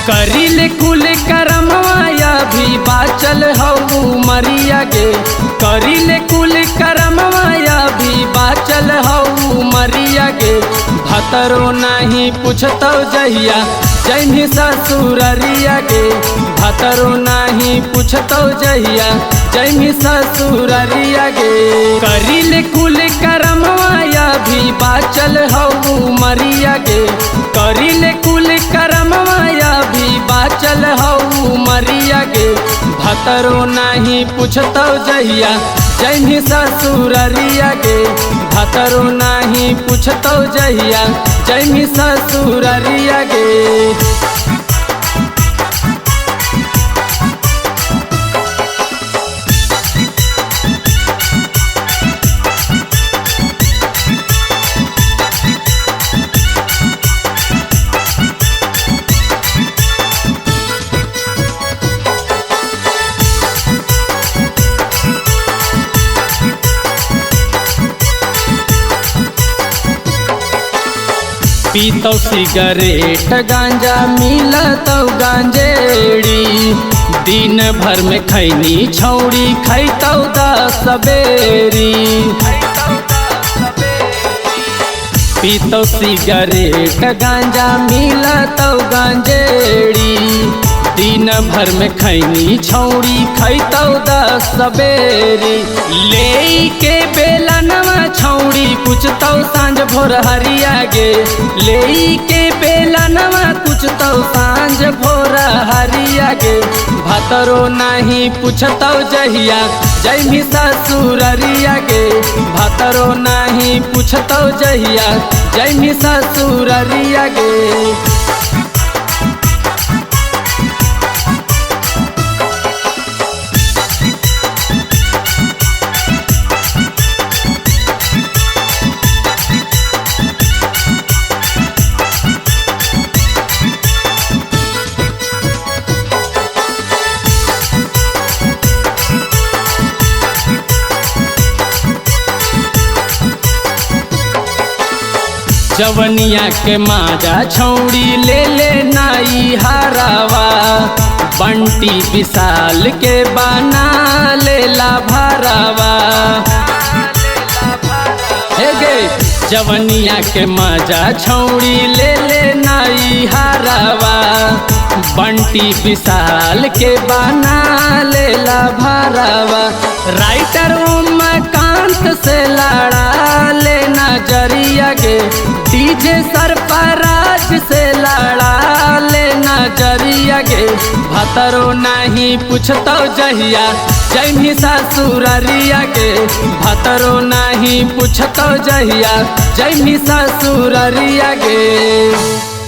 करिले कुल करमवाया भी बाचल हऊ मरिया गे। करिले कुल करमवाया भी बाचल हऊ मरिया गे। भतरो नहीं पूछतो जहिया जैनी ससुररिया गे। भतरो नहीं पूछतो जहिया जैनी ससुररिया गे। करिले कुल करमवाया भी बाचल हऊ मरिया गे। करिले कुल करमवाया भी बाचल हऊ मरिया गे। भतरो नहीं पूछतो जहिया जैनी ससुररिया गे। भतरो नहीं पूछतो जहिया जैनी ससुररिया गे। पीतो सिगरेट गांजा मिलतो गांजेड़ी। दिन भर में खैनी छौड़ी खैतो 10 बेरी। पीतो सिगरेट गांजा मिलतो गांजेड़ी। दिन भर में खैनी छौड़ी खैतो 10 बेरी। ले के बेलनवा छौड़ी पूछतो सांझ भोर हरिया गे। ले के बेलनवा पूछतो सांझ भोर हरिया गे। भतरो नहीं पूछतो जहिया जैनी ससुररिया गे। भतरो नहीं पूछतो जहिया जैनी ससुररिया गे। जवनिया के माजा छौड़ी ले ले नाई हरावा। बंटी विशाल के बना लेला भरावा। हे गे जवनिया के माजा छौड़ी ले ले नाई हरावा। बंटी विशाल के बना लेला भरावा। राइटर उमाकांत से लड़ा ले नजरिया गे। डीजे सरफराज से लड़ा ले नजरिया गे। भतरो नहीं पूछतो जहिया जैनी ससुररिया गे। भतरो नहीं पूछतो जहिया जैनी ससुररिया गे।